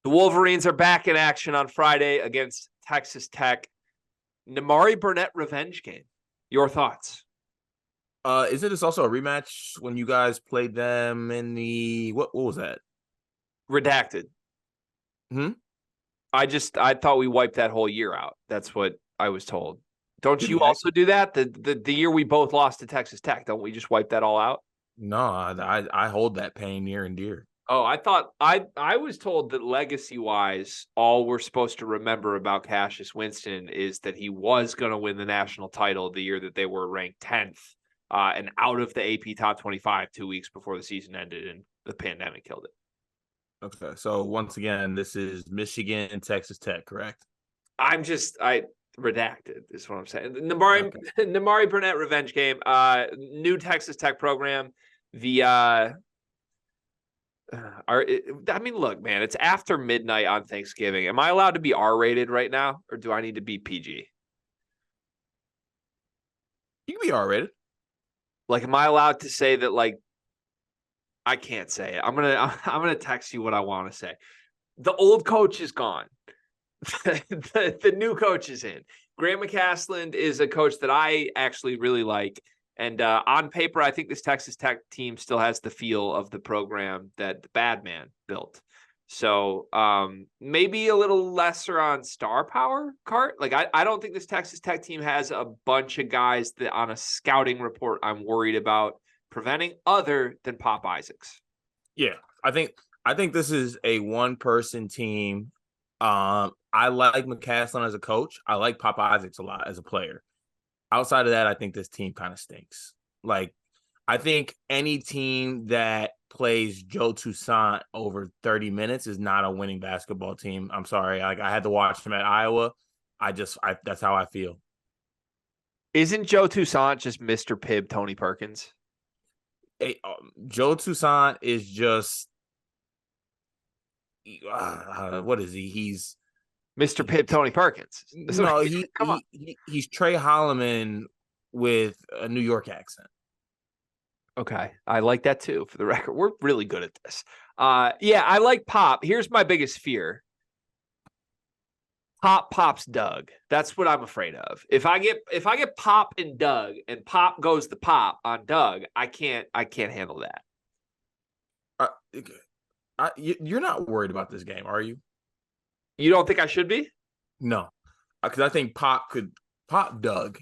The Wolverines are back in action on Friday against Texas Tech. Nimari Burnett revenge game. Your thoughts? Isn't this also a rematch when you guys played them in the what was that? Redacted. Hmm? I thought we wiped that whole year out. That's what I was told. Don't Did you we also do that? The year we both lost to Texas Tech, don't we just wipe that all out? No, I hold that pain near and dear. Oh, I thought I was told that legacy wise, all we're supposed to remember about Cassius Winston is that he was going to win the national title the year that they were ranked 10th and out of the AP top 25 2 weeks before the season ended and the pandemic killed it. Okay, so once again, this is Michigan and Texas Tech, correct? I redacted is what I'm saying. Nimari Burnett revenge game. New Texas Tech program. Look, man, it's after midnight on Thanksgiving. Am I allowed to be R-rated right now, or do I need to be PG? You can be R-rated. Like, am I allowed to say that? Like, I can't say it. I'm gonna text you what I want to say. The old coach is gone. the new coach is in. Grant McCasland is a coach that I actually really like. And on paper, I think this Texas Tech team still has the feel of the program that the bad man built. So maybe a little lesser on star power, Cart. Like, I don't think this Texas Tech team has a bunch of guys that on a scouting report I'm worried about preventing other than Pop Isaacs. Yeah, I think this is a one-person team. I like McCaslin as a coach. I like Pop Isaacs a lot as a player. Outside of that, I think this team kind of stinks. Like, I think any team that plays Joe Toussaint over 30 minutes is not a winning basketball team. I'm sorry. Like, I had to watch him at Iowa. That's how I feel. Isn't Joe Toussaint just Mr. Pibb Tony Perkins? Hey, Joe Toussaint is just what is he? He's Mr. Pibb Tony Perkins. No, Come on. he's Trey Holloman with a New York accent. Okay. I like that too, for the record. We're really good at this. Yeah, I like Pop. Here's my biggest fear. Pop pops Doug. That's what I'm afraid of. If I get Pop and Doug and Pop goes the Pop on Doug, I can't handle that. You're not worried about this game, are you? You don't think I should be? No, because I think Pop could pop Doug.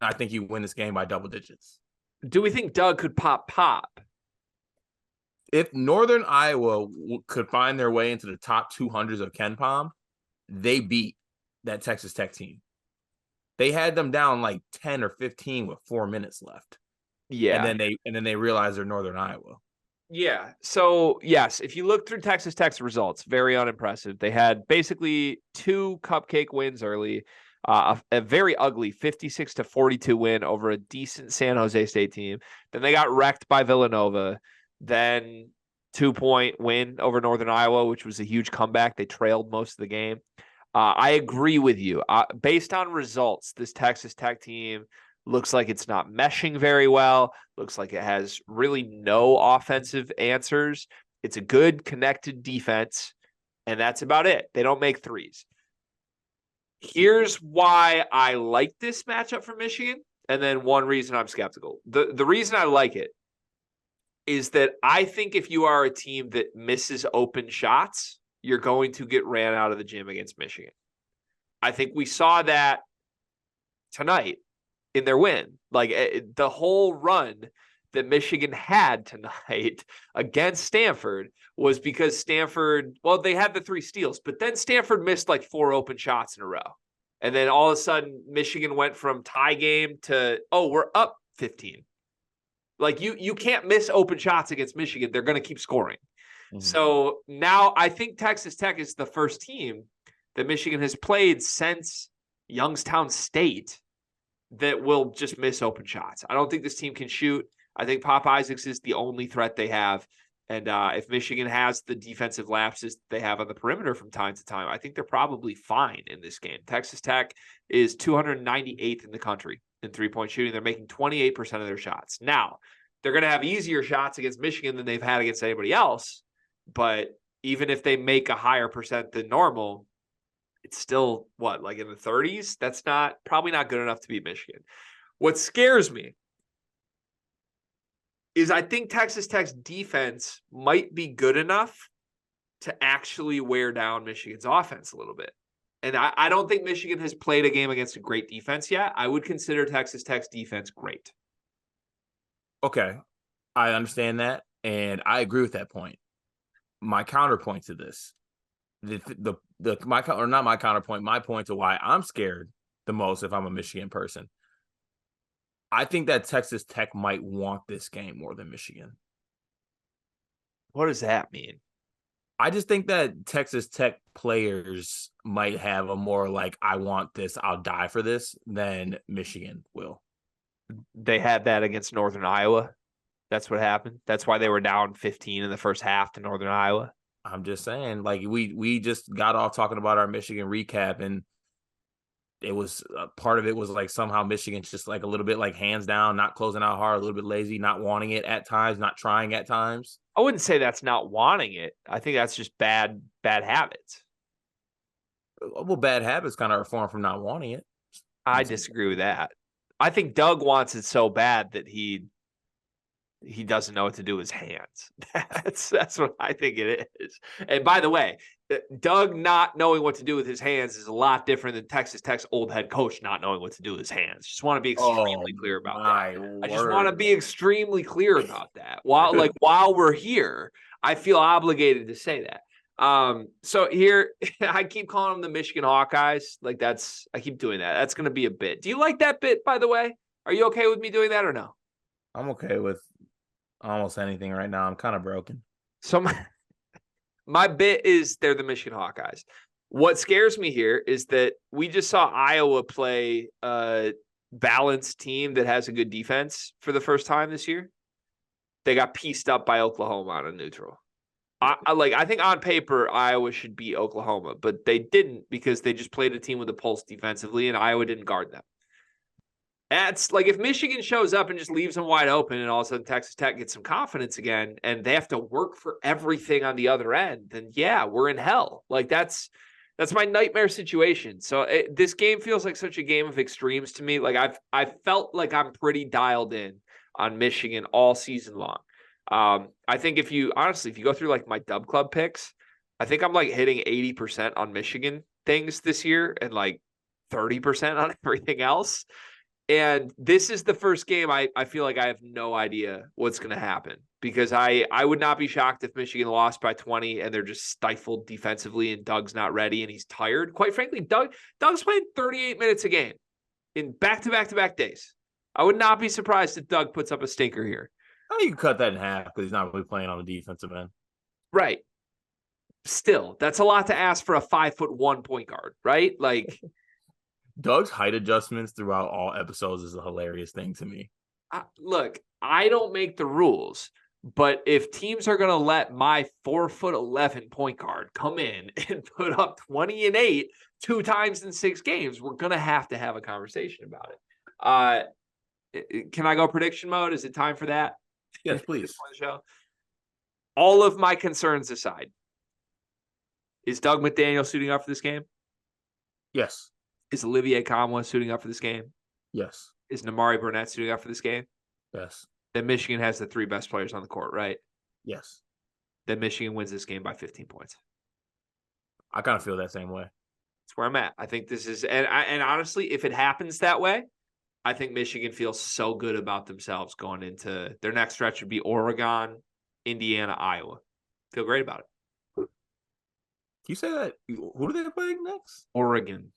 I think you win this game by double digits. Do we think Doug could pop? If Northern Iowa could find their way into the top 200s of KenPom, they beat that Texas Tech team. They had them down like 10 or 15 with 4 minutes left. Yeah. And then they realized they're Northern Iowa. Yeah. So, yes, if you look through Texas Tech's results, very unimpressive. They had basically 2 cupcake wins early, a very ugly 56-42 win over a decent San Jose State team. Then they got wrecked by Villanova. Then 2-point win over Northern Iowa, which was a huge comeback. They trailed most of the game. I agree with you. Based on results, this Texas Tech team looks like it's not meshing very well. Looks like it has really no offensive answers. It's a good connected defense, and that's about it. They don't make threes. Here's why I like this matchup for Michigan, and then one reason I'm skeptical. The reason I like it is that I think if you are a team that misses open shots, you're going to get ran out of the gym against Michigan. I think we saw that tonight in their win. Like the whole run that Michigan had tonight against Stanford was because Stanford, well, they had the 3 steals, but then Stanford missed like 4 open shots in a row. And then all of a sudden, Michigan went from tie game to, oh, we're up 15. Like you can't miss open shots against Michigan. They're going to keep scoring. Mm-hmm. So now I think Texas Tech is the first team that Michigan has played since Youngstown State that will just miss open shots. I don't think this team can shoot. I think Pop Isaacs is the only threat they have. And if Michigan has the defensive lapses they have on the perimeter from time to time, I think they're probably fine in this game. Texas Tech is 298th in the country in three-point shooting. They're making 28% of their shots. Now, they're going to have easier shots against Michigan than they've had against anybody else, but even if they make a higher percent than normal, it's still what, like in the 30s? That's probably not good enough to beat Michigan. What scares me is I think Texas Tech's defense might be good enough to actually wear down Michigan's offense a little bit. And I don't think Michigan has played a game against a great defense yet. I would consider Texas Tech's defense great. Okay, I understand that, and I agree with that point. My counterpoint to this, my point to why I'm scared the most if I'm a Michigan person. I think that Texas Tech might want this game more than Michigan. What does that mean? I just think that Texas Tech players might have a more like, I want this, I'll die for this, than Michigan will. They had that against Northern Iowa. That's what happened. That's why they were down 15 in the first half to Northern Iowa. I'm just saying, like, we just got off talking about our Michigan recap, and it was part of it was like somehow Michigan's just like a little bit like hands down, not closing out hard, a little bit lazy, not wanting it at times, not trying at times. I wouldn't say that's not wanting it. I think that's just bad habits. Well, bad habits kind of are formed from not wanting it. I disagree with that. I think Doug wants it so bad that he doesn't know what to do with his hands. That's what I think it is. And by the way, Doug not knowing what to do with his hands is a lot different than Texas Tech's old head coach not knowing what to do with his hands. Just want to be extremely clear about that. Word. I just want to be extremely clear about that. While we're here, I feel obligated to say that. So here I keep calling them the Michigan Hawkeyes. Like I keep doing that. That's going to be a bit. Do you like that bit, by the way? Are you okay with me doing that or no? I'm okay with almost anything right now. I'm kind of broken. So my bit is they're the Michigan Hawkeyes. What scares me here is that we just saw Iowa play a balanced team that has a good defense for the first time this year. They got pieced up by Oklahoma on a neutral. I think on paper, Iowa should beat Oklahoma, but they didn't because they just played a team with a pulse defensively, and Iowa didn't guard them. That's like if Michigan shows up and just leaves them wide open and all of a sudden Texas Tech gets some confidence again and they have to work for everything on the other end, then yeah, we're in hell. Like that's my nightmare situation. So this game feels like such a game of extremes to me. Like I felt like I'm pretty dialed in on Michigan all season long. I think if you go through like my Dub Club picks, I think I'm like hitting 80% on Michigan things this year and like 30% on everything else. And this is the first game I feel like I have no idea what's going to happen because I would not be shocked if Michigan lost by 20 and they're just stifled defensively and Doug's not ready and he's tired. Quite frankly, Doug's playing 38 minutes a game in back-to-back days. I would not be surprised if Doug puts up a stinker here. Oh, you can cut that in half because he's not really playing on the defensive end. Right. Still, that's a lot to ask for a 5'1" point guard, right? Like Doug's height adjustments throughout all episodes is a hilarious thing to me. Look, I don't make the rules, but if teams are going to let my 4'11" point guard come in and put up 20 and 8 2 times in 6 games, we're going to have a conversation about it. Can I go prediction mode? Is it time for that? Yes, please. All of my concerns aside, is Doug McDaniel suiting up for this game? Yes. Is Olivier Kamwa suiting up for this game? Yes. Is Namari Burnett suiting up for this game? Yes. Then Michigan has the 3 best players on the court, right? Yes. Then Michigan wins this game by 15 points. I kind of feel that same way. That's where I'm at. I think this is, and honestly, if it happens that way, I think Michigan feels so good about themselves going into their next stretch would be Oregon, Indiana, Iowa. Feel great about it. Can you say that? Who do they play next? Oregon,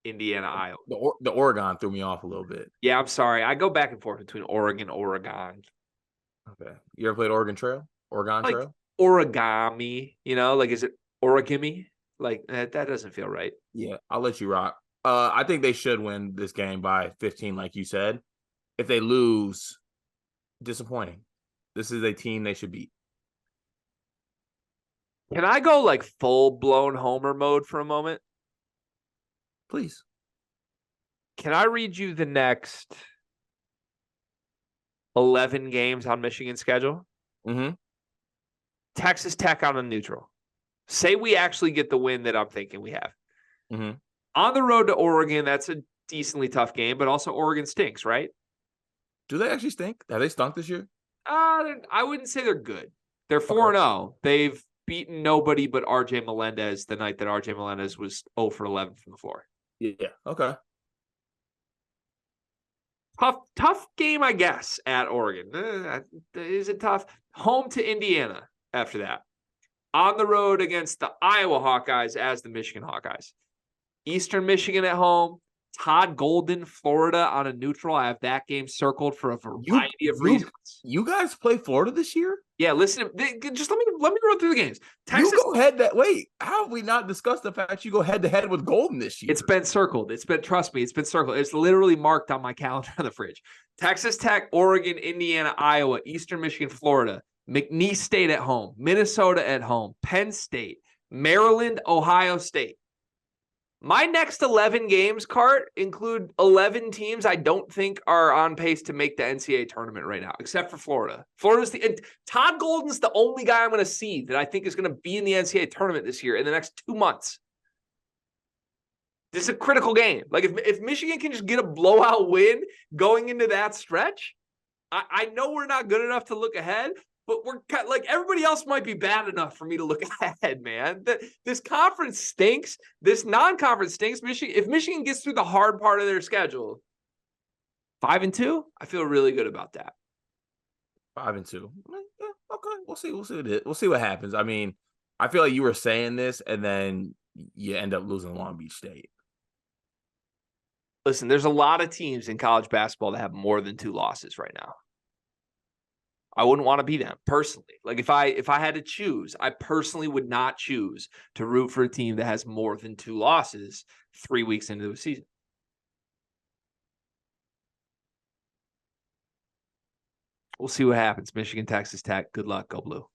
Indiana, Iowa. The Oregon threw me off a little bit. Yeah, I'm sorry. I go back and forth between Oregon. Okay. You ever played Oregon Trail? Oregon Trail? Origami, like is it origami? Like that doesn't feel right. Yeah, I'll let you rock. I think they should win this game by 15, like you said. If they lose, disappointing. This is a team they should beat. Can I go like full-blown homer mode for a moment? Please. Can I read you the next 11 games on Michigan's schedule? Mm-hmm. Texas Tech on a neutral. Say we actually get the win that I'm thinking we have. Mm-hmm. On the road to Oregon, that's a decently tough game, but also Oregon stinks, right? Do they actually stink? Have they stunk this year? I wouldn't say they're good. They're Okay. 4-0. They've beaten nobody but RJ Melendez the night that RJ Melendez was 0 for 11 from the floor. Yeah. Okay. Tough game, I guess, at Oregon. Is it tough? Home to Indiana after that. On the road against the Iowa Hawkeyes as the Michigan Hawkeyes. Eastern Michigan at home. Todd Golden, Florida on a neutral. I have that game circled for a variety of reasons. You guys play Florida this year? Yeah, listen. Just let me run through the games. Texas. You go head that. Wait, how have we not discussed the fact you go head to head with Golden this year? It's been circled. Trust me, it's been circled. It's literally marked on my calendar on the fridge. Texas Tech, Oregon, Indiana, Iowa, Eastern Michigan, Florida, McNeese State at home, Minnesota at home, Penn State, Maryland, Ohio State. My next 11 games, Cart, include 11 teams I don't think are on pace to make the NCAA tournament right now, except for Florida. Todd Golden's the only guy I'm going to see that I think is going to be in the NCAA tournament this year in the next 2 months. This is a critical game. Like if Michigan can just get a blowout win going into that stretch, I know we're not good enough to look ahead, but we're like everybody else might be bad enough for me to look ahead, man. This conference stinks. This non-conference stinks. If Michigan gets through the hard part of their schedule, 5-2, I feel really good about that. 5-2. Yeah, okay. We'll see. We'll see what happens. I mean, I feel like you were saying this, and then you end up losing Long Beach State. Listen, there's a lot of teams in college basketball that have more than 2 losses right now. I wouldn't want to be them personally. Like if I had to choose, I personally would not choose to root for a team that has more than 2 losses 3 weeks into the season. We'll see what happens. Michigan, Texas Tech. Good luck. Go Blue.